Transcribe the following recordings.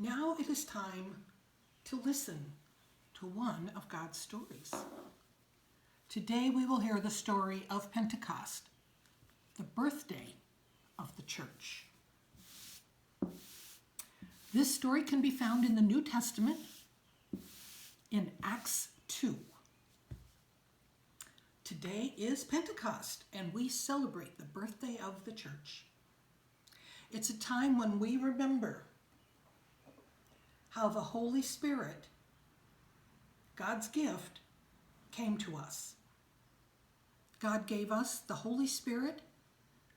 Now it is time to listen to one of God's stories. Today we will hear the story of Pentecost, the birthday of the church. This story can be found in the New Testament in Acts 2. Today is Pentecost, and we celebrate the birthday of the church. It's a time when we remember how the Holy Spirit, God's gift, came to us. God gave us the Holy Spirit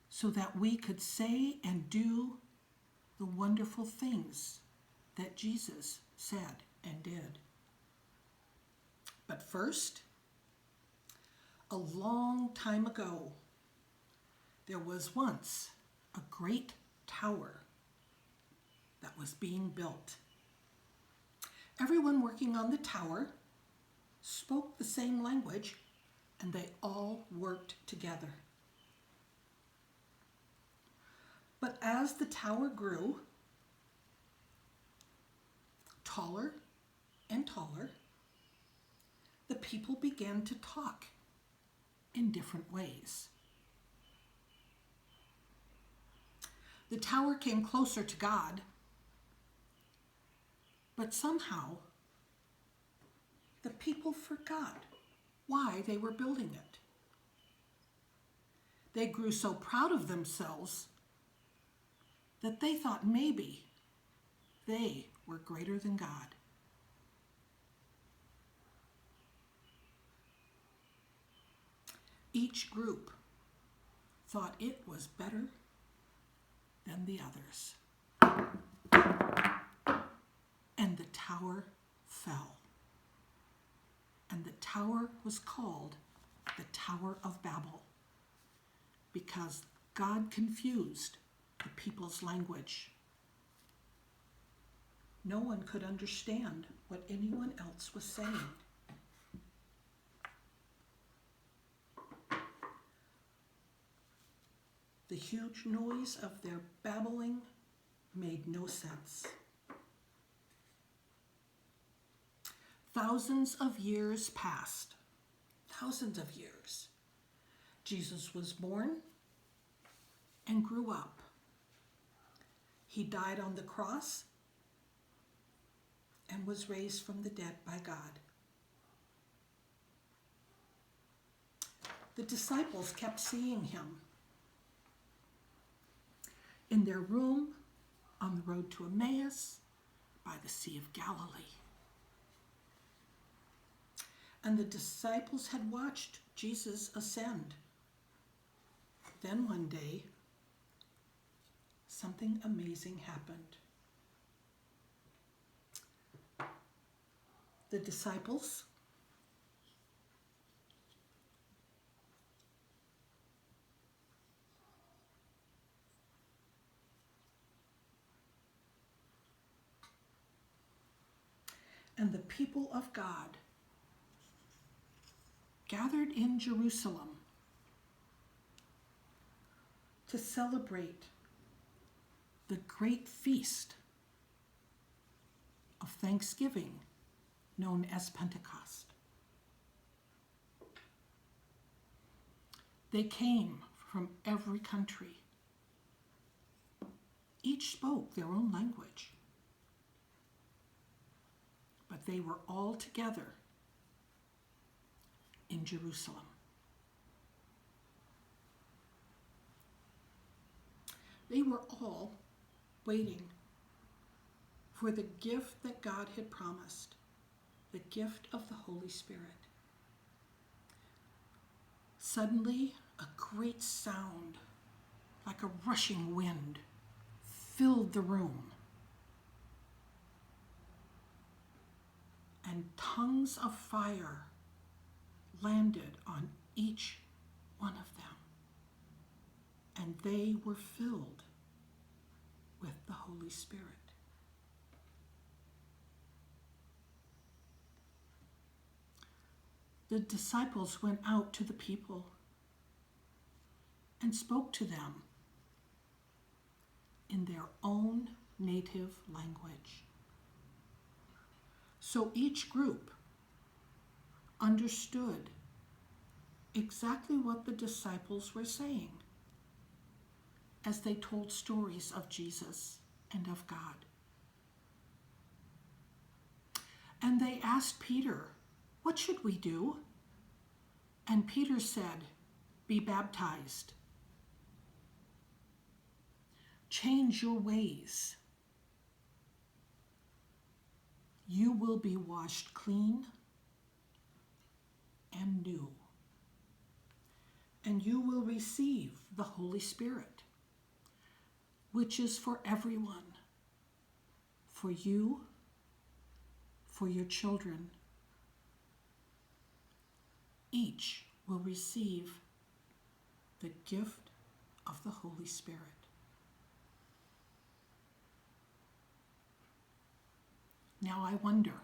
so that we could say and do the wonderful things that Jesus said and did. But first, a long time ago, there was once a great tower that was being built. Everyone working on the tower spoke the same language, and they all worked together. But as the tower grew taller and taller, the people began to talk in different ways. The tower came closer to God, but somehow the people forgot why they were building it. They grew so proud of themselves that they thought maybe they were greater than God. Each group thought it was better than the others. And the tower fell. And the tower was called the Tower of Babel because God confused the people's language. No one could understand what anyone else was saying. The huge noise of their babbling made no sense. Thousands of years passed. Thousands of years. Jesus was born and grew up. He died on the cross and was raised from the dead by God. The disciples kept seeing him in their room, on the road to Emmaus, by the Sea of Galilee. And the disciples had watched Jesus ascend. Then one day, something amazing happened. The disciples and the people of God gathered in Jerusalem to celebrate the great feast of Thanksgiving known as Pentecost. They came from every country. Each spoke their own language, but they were all together in Jerusalem. They were all waiting for the gift that God had promised, the gift of the Holy Spirit. Suddenly, a great sound, like a rushing wind, filled the room. And tongues of fire landed on each one of them. And they were filled with the Holy Spirit. The disciples went out to the people and spoke to them in their own native language. So each group understood exactly what the disciples were saying as they told stories of Jesus and of God. And they asked Peter, "What should we do?" And Peter said, "Be baptized. Change your ways. You will be washed clean and new. And you will receive the Holy Spirit, which is for everyone, for you, for your children. Each will receive the gift of the Holy Spirit." Now I wonder,